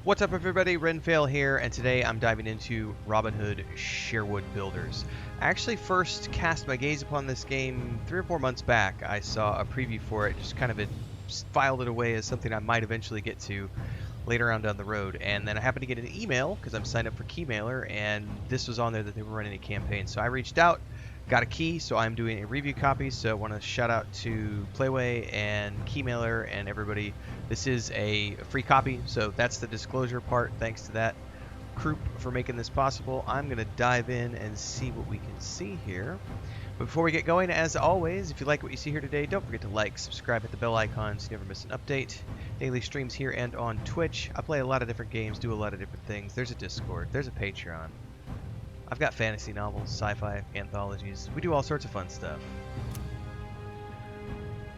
What's up everybody, Renfail here, and today I'm diving into Robin Hood Sherwood Builders. I actually first cast my gaze upon this game 3 or 4 months back. I saw a preview for it, just kind of filed it away as something I might eventually get to later on down the road. And then I happened to get an email, because I'm signed up for keymailer, and this was on there that they were running a campaign. So I reached out, got a key, so I'm doing a review copy. So I want to shout out to Playway and keymailer and everybody. This is a free copy, so that's the disclosure part. Thanks to that group for making this possible. I'm going to dive in and see what we can see here. But before we get going, as always, if you like what you see here today, don't forget to like, subscribe, hit the bell icon so you never miss an update. Daily streams here and on Twitch. I play a lot of different games, do a lot of different things. There's a Discord, there's a Patreon. I've got fantasy novels, sci-fi, anthologies. We do all sorts of fun stuff.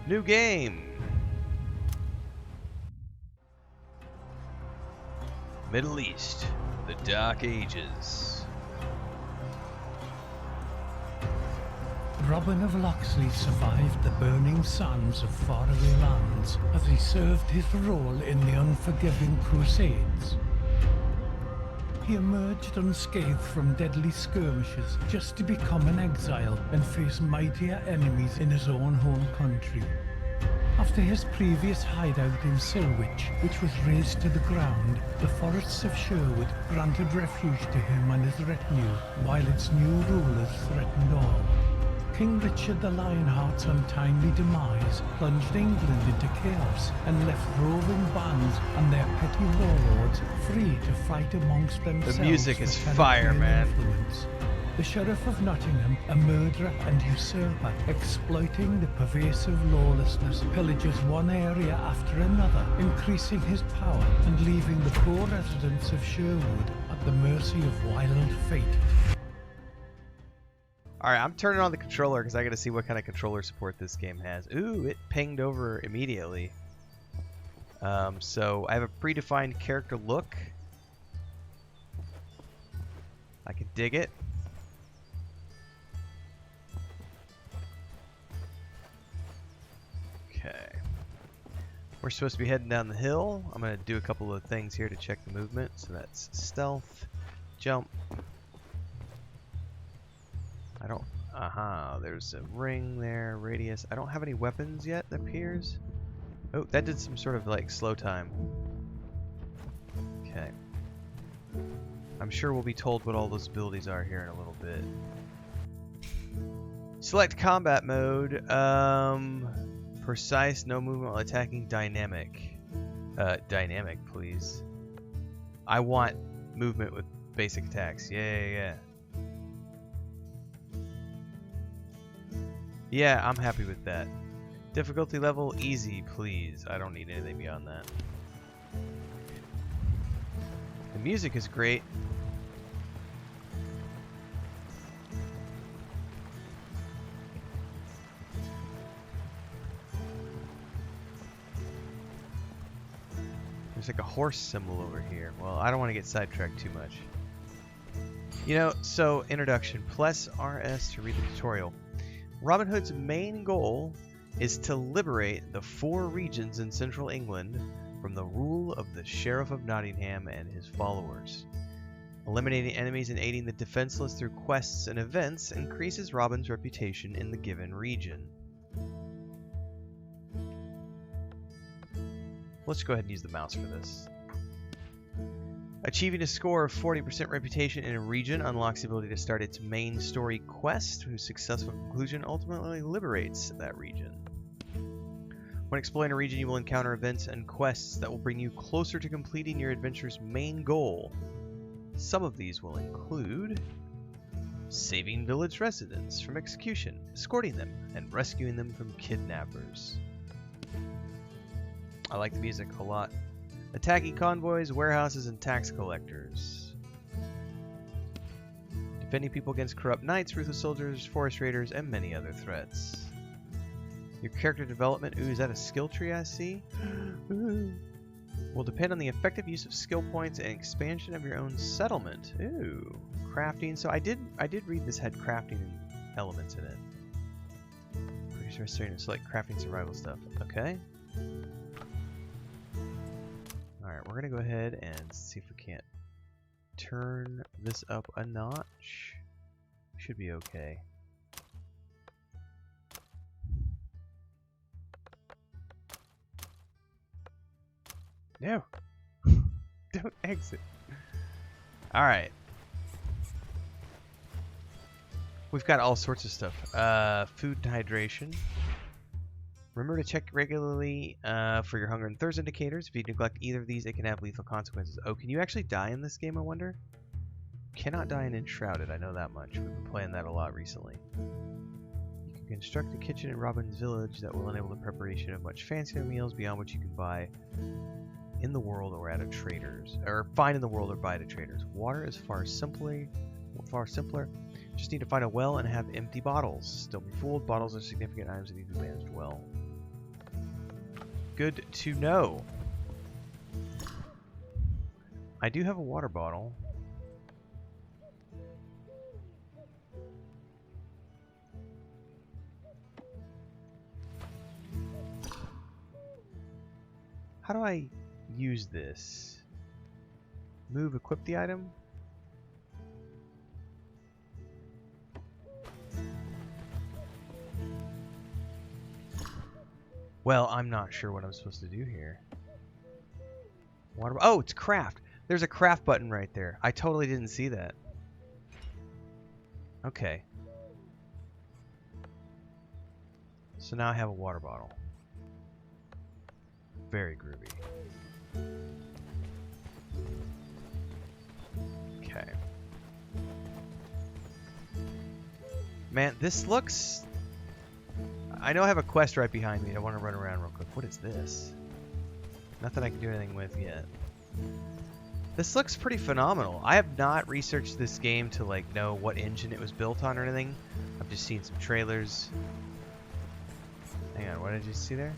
New game! Middle East, the Dark Ages. Robin of Locksley survived the burning sands of faraway lands as he served his role in the unforgiving Crusades. He emerged unscathed from deadly skirmishes just to become an exile and face mightier enemies in his own home country. After his previous hideout in Sherwood, which was razed to the ground, the forests of Sherwood granted refuge to him and his retinue, while its new rulers threatened all. King Richard the Lionheart's untimely demise plunged England into chaos and left roving bands and their petty warlords free to fight amongst themselves. The music is fire, man. Influence. The Sheriff of Nottingham, a murderer and usurper, exploiting the pervasive lawlessness, pillages one area after another, increasing his power and leaving the poor residents of Sherwood at the mercy of wild fate. Alright, I'm turning on the controller because I gotta see what kind of controller support this game has. Ooh, it pinged over immediately. So I have a predefined character look. I can dig it. Okay. We're supposed to be heading down the hill. I'm going to do a couple of things here to check the movement. So that's stealth, jump. I don't... there's a ring there, radius. I don't have any weapons yet, it appears. Oh, that did some sort of like slow time. Okay. I'm sure we'll be told what all those abilities are here in a little bit. Select combat mode. Precise, no movement while attacking, dynamic. Dynamic, please. I want movement with basic attacks. Yeah. Yeah, I'm happy with that. Difficulty level, easy, please. I don't need anything beyond that. The music is great. There's like a horse symbol over here. Well, I don't want to get sidetracked too much. You know, so introduction, plus RS to read the tutorial. Robin Hood's main goal is to liberate the 4 regions in central England from the rule of the Sheriff of Nottingham and his followers. Eliminating enemies and aiding the defenseless through quests and events increases Robin's reputation in the given region. Let's go ahead and use the mouse for this. Achieving a score of 40% reputation in a region unlocks the ability to start its main story quest, whose successful conclusion ultimately liberates that region. When exploring a region, you will encounter events and quests that will bring you closer to completing your adventure's main goal. Some of these will include saving village residents from execution, escorting them, and rescuing them from kidnappers. I like the music a lot. Attacking convoys, warehouses, and tax collectors. Defending people against corrupt knights, ruthless soldiers, forest raiders, and many other threats. Your character development, ooh, is that a skill tree I see? Will depend on the effective use of skill points and expansion of your own settlement. Ooh, crafting. So I did read this had crafting elements in it. Pretty sure it's like crafting survival stuff. Okay. Alright, we're gonna go ahead and see if we can't turn this up a notch. Should be okay. No! Don't exit. Alright. We've got all sorts of stuff. Food and hydration. Remember to check regularly for your hunger and thirst indicators. If you neglect either of these, it can have lethal consequences. Oh, can you actually die in this game, I wonder? Cannot die in Enshrouded, I know that much. We've been playing that a lot recently. You can construct a kitchen in Robin's village that will enable the preparation of much fancier meals beyond what you can buy in the world or at a trader's. Or find in the world or buy at a trader's. Water is far simpler. Just need to find a well and have empty bottles. Don't be fooled, bottles are significant items that need to be managed well. Good to know. I do have a water bottle. How do I use this? Move, equip the item? Well, I'm not sure what I'm supposed to do here. Water. Oh, it's craft. There's a craft button right there. I totally didn't see that. Okay. So now I have a water bottle. Very groovy. Okay. Man, this looks... I know I have a quest right behind me. I want to run around real quick. What is this? Nothing I can do anything with yet. This looks pretty phenomenal. I have not researched this game to like know what engine it was built on or anything. I've just seen some trailers. Hang on, what did you see there?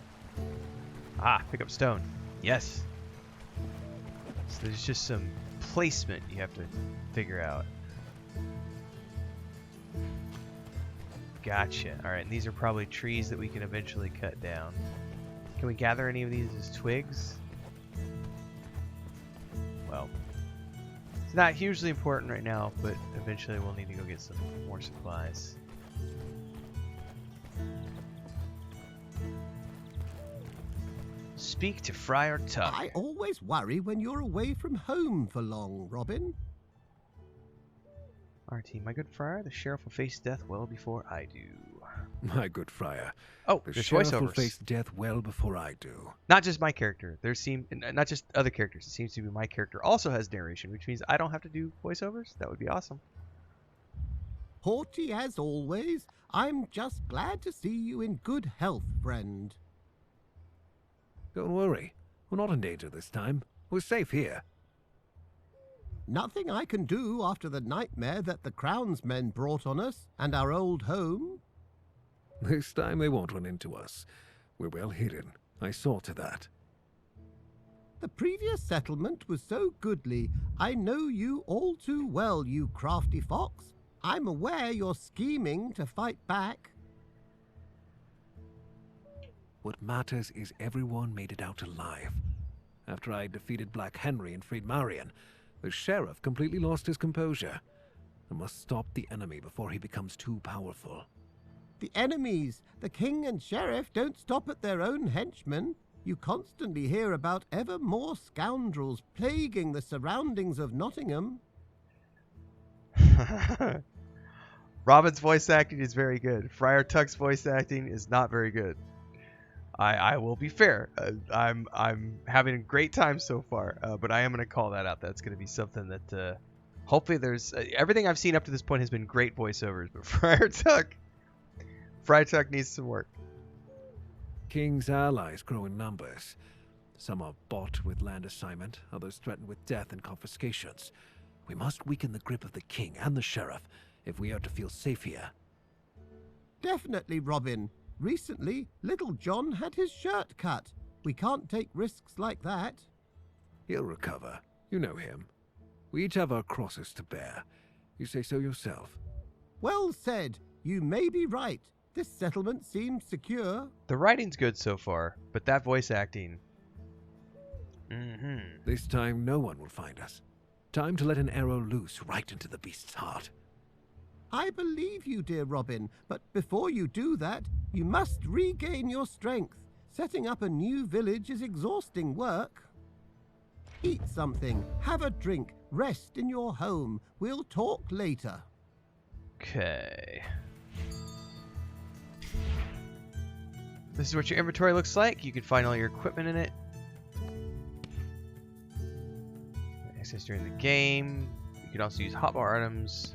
Ah, pick up stone. Yes. So there's just some placement you have to figure out. Gotcha. Alright, and these are probably trees that we can eventually cut down. Can we gather any of these as twigs? Well, it's not hugely important right now, but eventually we'll need to go get some more supplies. Speak to Friar Tuck. I always worry when you're away from home for long, Robin. RT, my good friar, the sheriff will face death well before I do. My good friar. Oh, the there's sheriff will voiceovers. face death well before I do. Not just my character. Not just other characters. It seems to be my character also has narration, which means I don't have to do voiceovers. That would be awesome. Haughty as always, I'm just glad to see you in good health, friend. Don't worry. We're not in danger this time. We're safe here. Nothing I can do after the nightmare that the Crown's men brought on us and our old home. This time they won't run into us. We're well hidden. I saw to that. The previous settlement was so goodly. I know you all too well, you crafty fox. I'm aware you're scheming to fight back. What matters is everyone made it out alive. After I defeated Black Henry and freed Marion, the sheriff completely lost his composure. I must stop the enemy before he becomes too powerful. The enemies, the king and sheriff, don't stop at their own henchmen. You constantly hear about ever more scoundrels plaguing the surroundings of Nottingham. Robin's voice acting is very good. Friar Tuck's voice acting is not very good. I will be fair. I'm having a great time so far, but I am going to call that out. That's going to be something that hopefully there's everything I've seen up to this point has been great voiceovers, but Friar Tuck needs some work. King's allies grow in numbers. Some are bought with land assignment, others threatened with death and confiscations. We must weaken the grip of the king and the sheriff if we are to feel safe here. Definitely, Robin. Recently, Little John had his shirt cut. We can't take risks like that. He'll recover. You know him. We each have our crosses to bear. You say so yourself. Well said. You may be right. This settlement seems secure. The writing's good so far, but that voice acting, Mm-hmm. This time no one will find us. Time to let an arrow loose right into the beast's heart. I believe you, dear Robin, but before you do that, you must regain your strength. Setting up a new village is exhausting work. Eat something, have a drink, rest in your home. We'll talk later. Okay. This is what your inventory looks like. You can find all your equipment in it. Access during the game. You can also use hotbar items.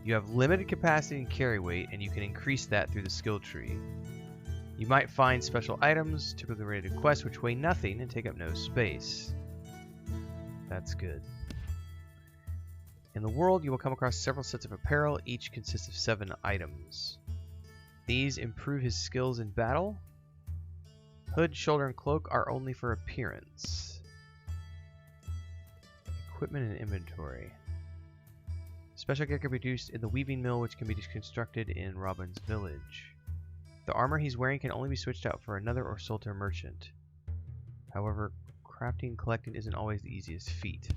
You have limited capacity and carry weight, and you can increase that through the skill tree. You might find special items, typically related to quests, which weigh nothing and take up no space. That's good. In the world, you will come across several sets of apparel. Each consists of 7 items. These improve his skills in battle. Hood, shoulder, and cloak are only for appearance. Equipment and inventory. Special gear can be produced in the weaving mill, which can be constructed in Robin's village. The armor he's wearing can only be switched out for another or sold to a merchant. However, crafting and collecting isn't always the easiest feat.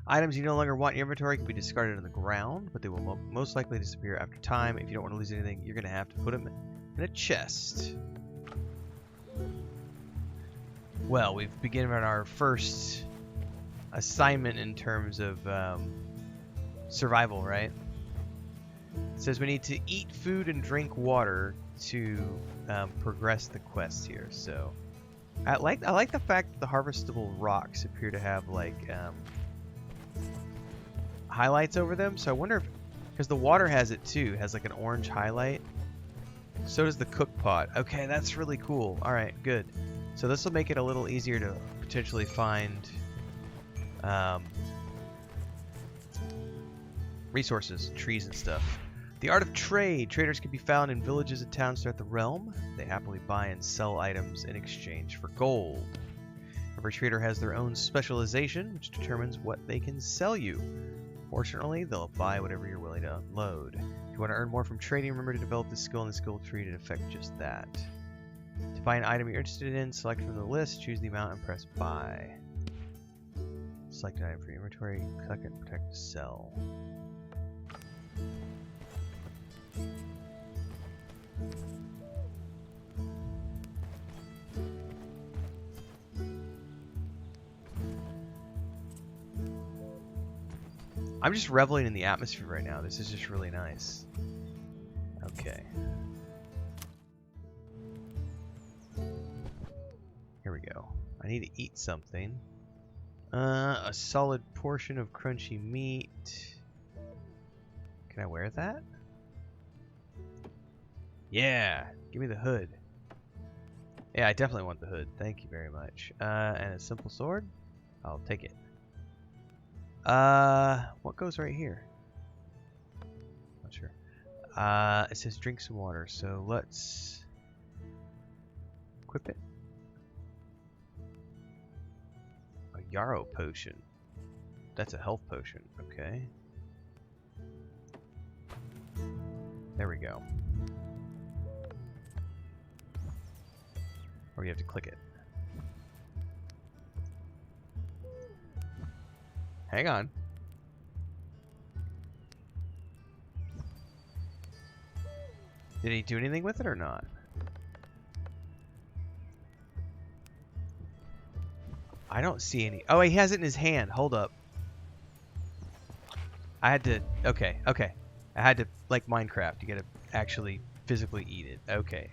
Items you no longer want in your inventory can be discarded on the ground, but they will most likely disappear after time. If you don't want to lose anything, you're going to have to put them in a chest. Well, we've begun on our first assignment in terms of survival, right? It says we need to eat food and drink water to progress the quest here. So I like the fact that the harvestable rocks appear to have like highlights over them. So I wonder if, because the water has it too, has like an orange highlight. So does the cook pot. Okay, that's really cool. All right, good. So this will make it a little easier to potentially find resources, trees and stuff. The art of trade. Traders can be found in villages and towns throughout the realm. They happily buy and sell items in exchange for gold. Every trader has their own specialization, which determines what they can sell you. Fortunately, they'll buy whatever you're willing to unload. If you want to earn more from trading, remember to develop the skill in the skill tree to affect just that. To find an item you're interested in, select from the list, choose the amount, and press buy. Select an item for your inventory, click it, protect, sell. I'm just reveling in the atmosphere right now. This is just really nice. Okay. Here we go. I need to eat something. A solid portion of crunchy meat. Can I wear that? Yeah, give me the hood. Yeah, I definitely want the hood. Thank you very much. And a simple sword? I'll take it. What goes right here? Not sure. It says drink some water, so let's equip it. A yarrow potion. That's a health potion. Okay. There we go. Or you have to click it. Hang on. Did he do anything with it or not? I don't see any. Oh, he has it in his hand. Hold up. I had to. Okay. I had to, like Minecraft, you gotta actually physically eat it. Okay,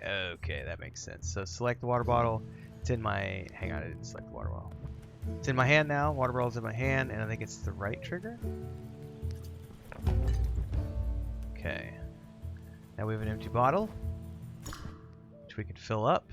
that makes sense. So select the water bottle. It's in my. Hang on, I didn't select the water bottle. It's in my hand now. Water bottle's in my hand, and I think it's the right trigger. Okay. Now we have an empty bottle, which we can fill up.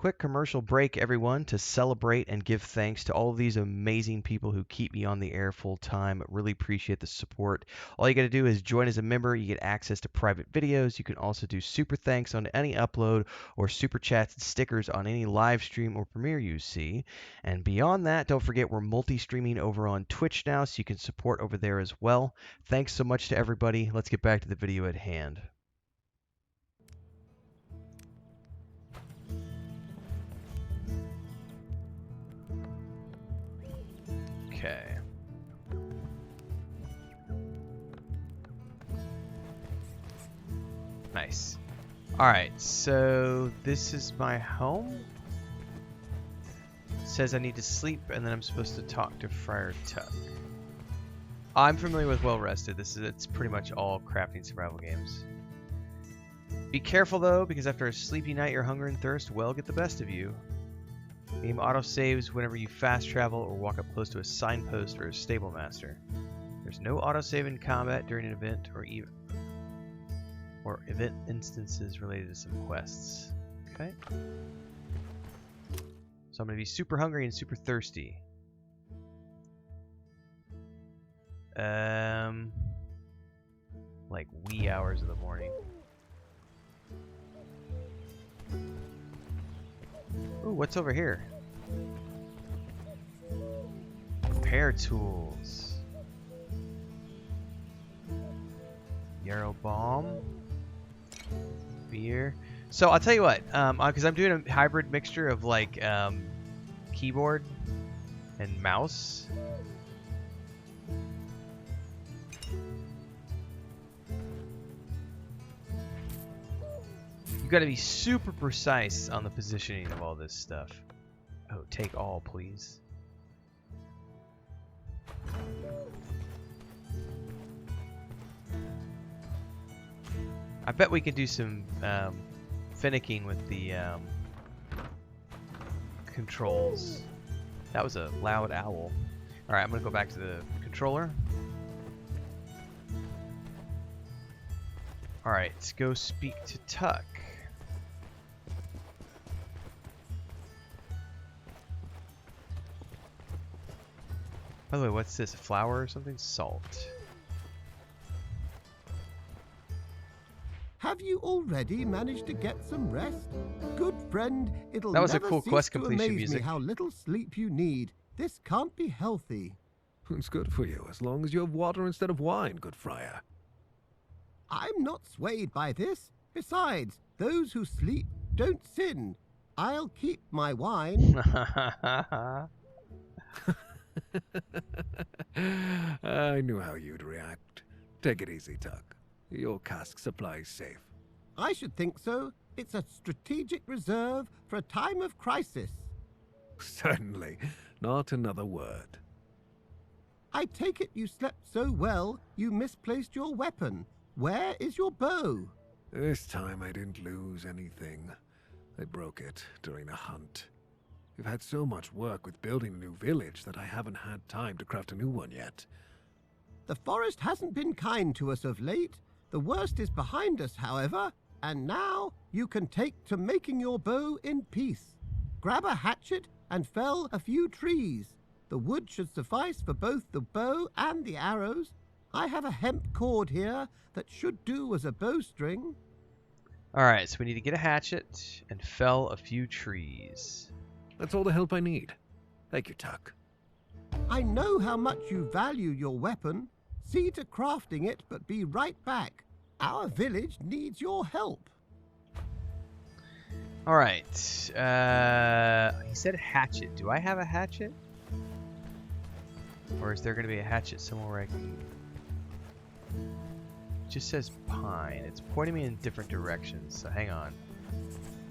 quick commercial break, everyone, to celebrate and give thanks to all of these amazing people who keep me on the air full time. Really appreciate the support. All you got to do is join as a member. You get access to private videos. You can also do super thanks on any upload or super chats and stickers on any live stream or premiere you see. And beyond that, don't forget we're multi-streaming over on Twitch now, so you can support over there as well. Thanks so much to everybody. Let's get back to the video at hand. Okay. Nice. Alright, so this is my home. It says I need to sleep and then I'm supposed to talk to Friar Tuck. I'm familiar with Well Rested. It's pretty much all crafting survival games. Be careful though, because after a sleepy night your hunger and thirst will get the best of you. Game autosaves whenever you fast travel or walk up close to a signpost or a stable master. There's no autosave in combat during an event or event instances related to some quests. Okay. So I'm going to be super hungry and super thirsty. Like wee hours of the morning. Ooh, what's over here? Repair tools. Yarrow bomb. Beer. So I'll tell you what, because I'm doing a hybrid mixture of like keyboard and mouse. You got to be super precise on the positioning of all this stuff. Oh, take all, please. I bet we could do some finicking with the controls. That was a loud owl. Alright, I'm going to go back to the controller. Alright, let's go speak to Tuck. By the way, what's this? A flower or something? Salt. Have you already managed to get some rest? Good friend, it'll That was a never cool cease quest to completion amaze music. me how little sleep you need. This can't be healthy. It's good for you, as long as you have water instead of wine, good friar. I'm not swayed by this. Besides, those who sleep don't sin. I'll keep my wine. I knew how you'd react. Take it easy, Tuck. Your cask supply's safe. I should think so. It's a strategic reserve for a time of crisis. Certainly. Not another word. I take it you slept so well, you misplaced your weapon. Where is your bow? This time I didn't lose anything. I broke it during a hunt. We've had so much work with building a new village that I haven't had time to craft a new one yet. The forest hasn't been kind to us of late. The worst is behind us, however, and now you can take to making your bow in peace. Grab a hatchet and fell a few trees. The wood should suffice for both the bow and the arrows. I have a hemp cord here that should do as a bowstring. Alright, so we need to get a hatchet and fell a few trees. That's all the help I need. Thank you, Tuck. I know how much you value your weapon. See to crafting it, but be right back. Our village needs your help. Alright, he said hatchet. Do I have a hatchet? Or is there going to be a hatchet somewhere where I can... It just says pine. It's pointing me in different directions, so hang on.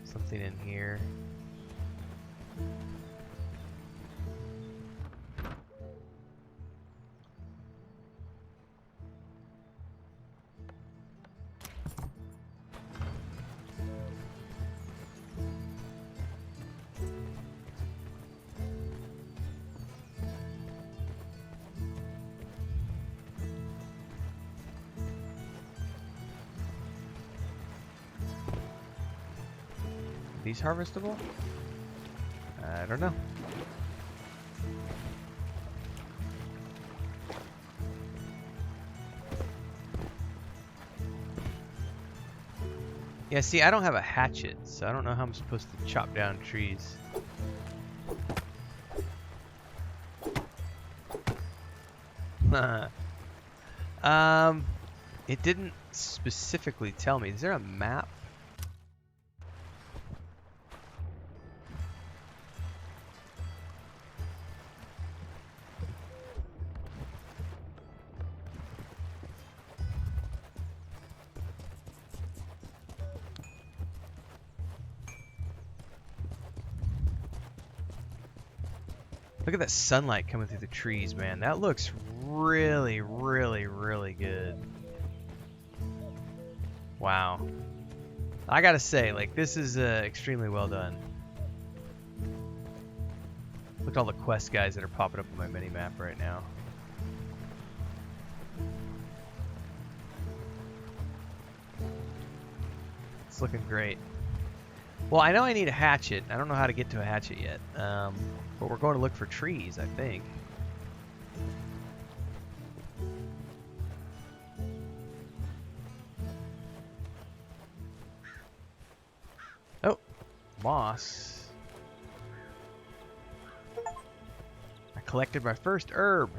Something in here. These harvestable? I don't know. Yeah, see, I don't have a hatchet, so I don't know how I'm supposed to chop down trees. It didn't specifically tell me. Is there a map? Look at that sunlight coming through the trees, man. That looks really, really, really good. Wow. I gotta say, like, this is extremely well done. Look at all the quest guys that are popping up on my mini-map right now. It's looking great. Well, I know I need a hatchet. I don't know how to get to a hatchet yet. But we're going to look for trees, I think. Oh, moss. I collected my first herb.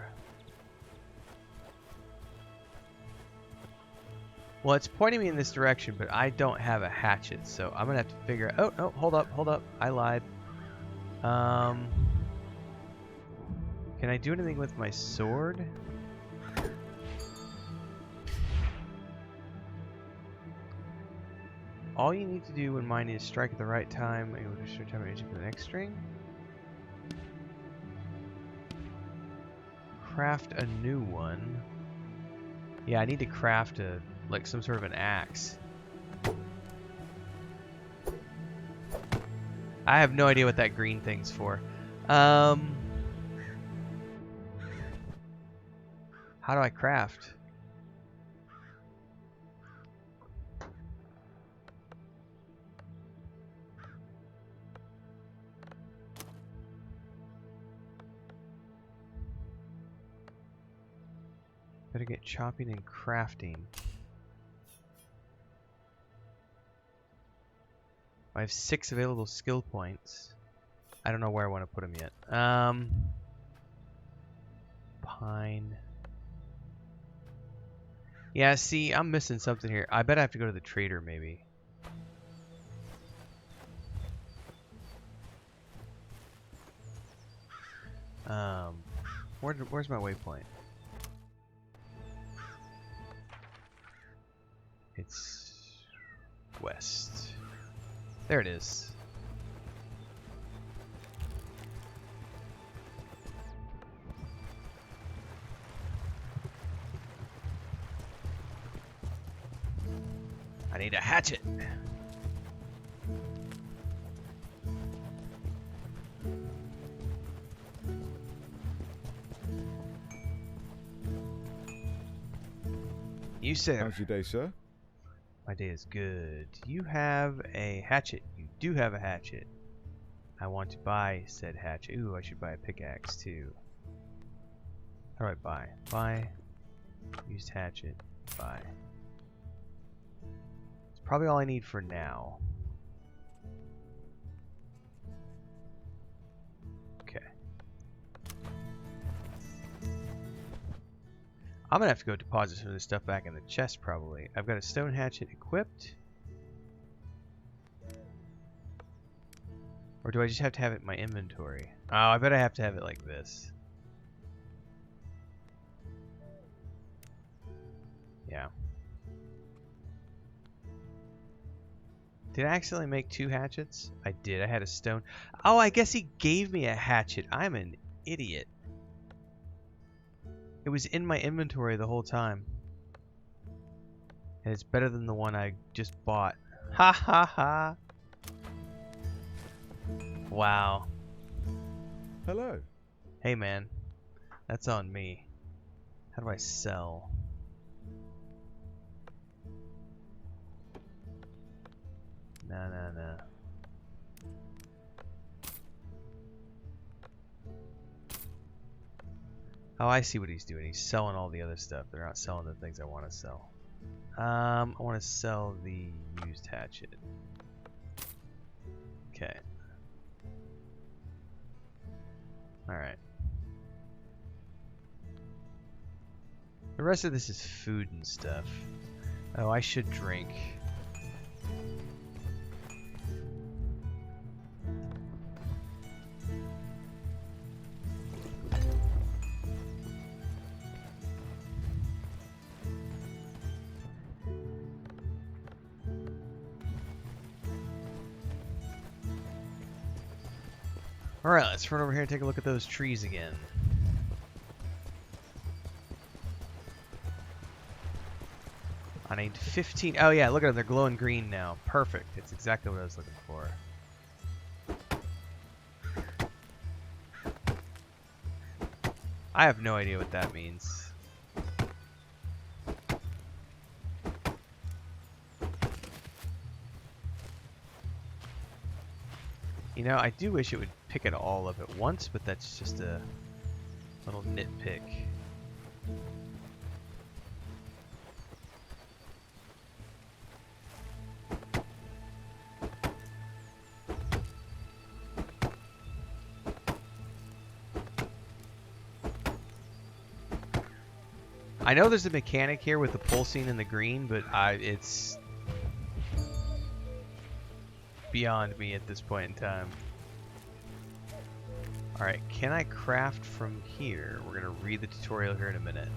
Well, it's pointing me in this direction, but I don't have a hatchet, so I'm gonna have to figure out. Oh, no, hold up. I lied. Can I do anything with my sword? All you need to do when mining is strike at the right time. Able to start time energy for the next string. Craft a new one. Yeah, I need to craft a like some sort of an axe. I have no idea what that green thing's for. How do I craft? Better get chopping and crafting. I have 6 available skill points. I don't know where I want to put them yet. Pine. Yeah, see, I'm missing something here. I bet I have to go to the trader, maybe. Where's my waypoint? It's west. There it is. I need a hatchet. You said. How's your day, sir? My day is good. You have a hatchet. You do have a hatchet. I want to buy said hatchet. Ooh, I should buy a pickaxe too. How do I buy? Buy. Used hatchet. Buy. It's probably all I need for now. Okay. I'm gonna have to go deposit some of this stuff back in the chest probably. I've got a stone hatchet equipped. Or do I just have to have it in my inventory? Oh, I bet I have to have it like this. Yeah. Did I accidentally make 2 hatchets? I did. I had a stone. Oh, I guess he gave me a hatchet. I'm an idiot. It was in my inventory the whole time. And it's better than the one I just bought. Ha ha ha. Wow. Hello. Hey man. That's on me. How do I sell? No. Oh, I see what he's doing. He's selling all the other stuff. They're not selling the things I want to sell. I want to sell the used hatchet. Okay. Alright. The rest of this is food and stuff. Oh, I should drink. Alright, let's run over here and take a look at those trees again. I need 15. Oh yeah, look at them. They're glowing green now. Perfect. It's exactly what I was looking for. I have no idea what that means. You know, I do wish it would pick it all up at once, but that's just a little nitpick. I know there's a mechanic here with the pulsing and the green, but it's beyond me at this point in time. Alright, can I craft from here? We're going to read the tutorial here in a minute.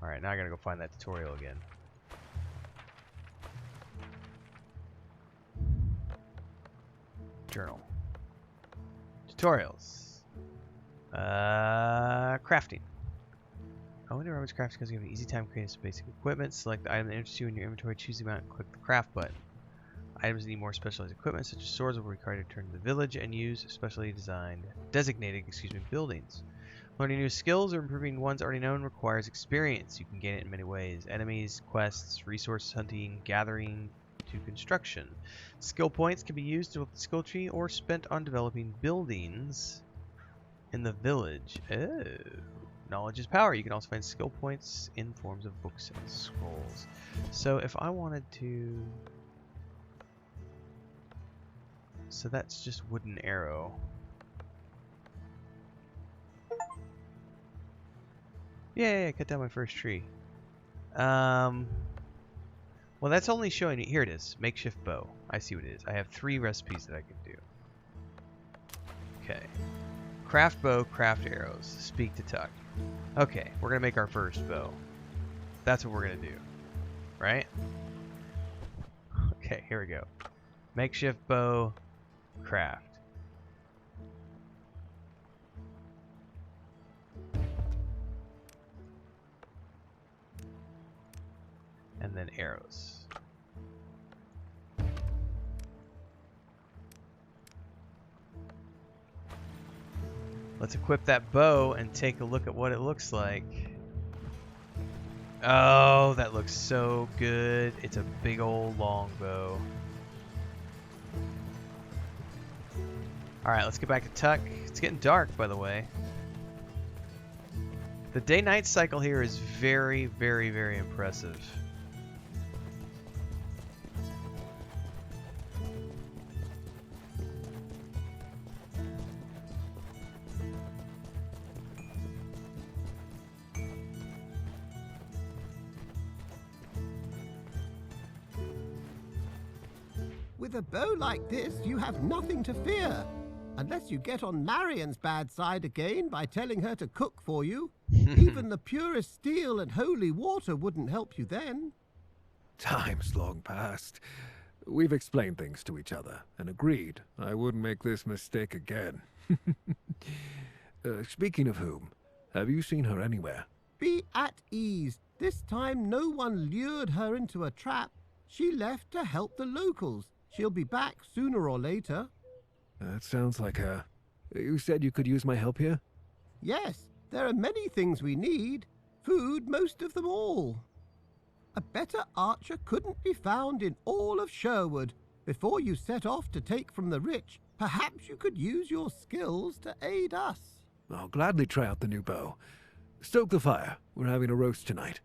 Alright, now I gotta go find that tutorial again. Journal. Tutorials. Crafting. I wonder how much crafting because you have an easy time creating some basic equipment. Select the item that interests you in your inventory, choose the amount, and click the craft button. Items that need more specialized equipment, such as swords, will be required to return to the village and use specially designated buildings. Learning new skills or improving ones already known requires experience. You can gain it in many ways: enemies, quests, resource hunting, gathering, to construction. Skill points can be used to develop the skill tree or spent on developing buildings in the village. Oh. Knowledge is power. You can also find skill points in forms of books and scrolls. So if I wanted to... So that's just wooden arrow. Yay, I cut down my first tree. Well, that's only showing me... Here it is. Makeshift bow. I see what it is. I have 3 recipes that I can do. Okay. Craft bow, craft arrows. Speak to Tuck. Okay, we're going to make our first bow. That's what we're going to do. Right? Okay, here we go. Makeshift bow, craft. And then arrows. Let's equip that bow and take a look at what it looks like. Oh, that looks so good. It's a big old long bow. Alright, let's get back to Tuck. It's getting dark, by the way. The day-night cycle here is very, very, very impressive. With a bow like this, you have nothing to fear. Unless you get on Marion's bad side again by telling her to cook for you. Even the purest steel and holy water wouldn't help you then. Time's long past. We've explained things to each other and agreed I wouldn't make this mistake again. Speaking of whom, have you seen her anywhere? Be at ease. This time no one lured her into a trap. She left to help the locals. She'll be back sooner or later. That sounds like her. You said you could use my help here? Yes, there are many things we need. Food, most of them all. A better archer couldn't be found in all of Sherwood. Before you set off to take from the rich, Perhaps you could use your skills to aid us. I'll gladly try out the new bow. Stoke the fire. We're having a roast tonight.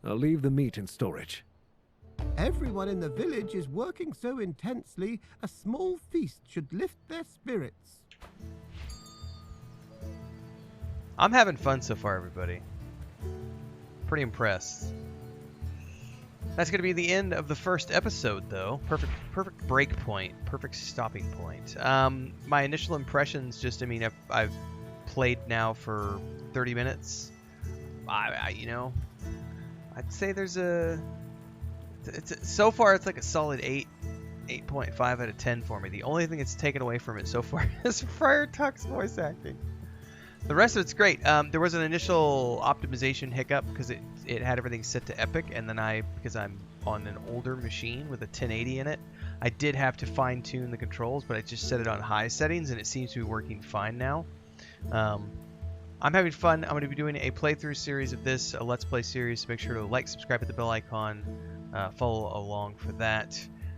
I'll leave the meat in storage. Everyone in the village is working so intensely, a small feast should lift their spirits. I'm having fun so far, everybody. Pretty impressed. That's going to be the end of the first episode, though. Perfect break point. Perfect stopping point. My initial impressions, just, I mean, I've played now for 30 minutes. You know, I'd say there's so far it's like a solid 8.5 out of 10 for me. The only thing it's taken away from it so far is Friar Tuck's voice acting. The rest of it's great. There was an initial optimization hiccup because it had everything set to epic, and then because I'm on an older machine with a 1080 in it, I did have to fine tune the controls, but I just set it on high settings and it seems to be working fine now. I'm having fun. I'm going to be doing a playthrough series of this, a Let's Play series. So make sure to like, subscribe, hit the bell icon, follow along for that.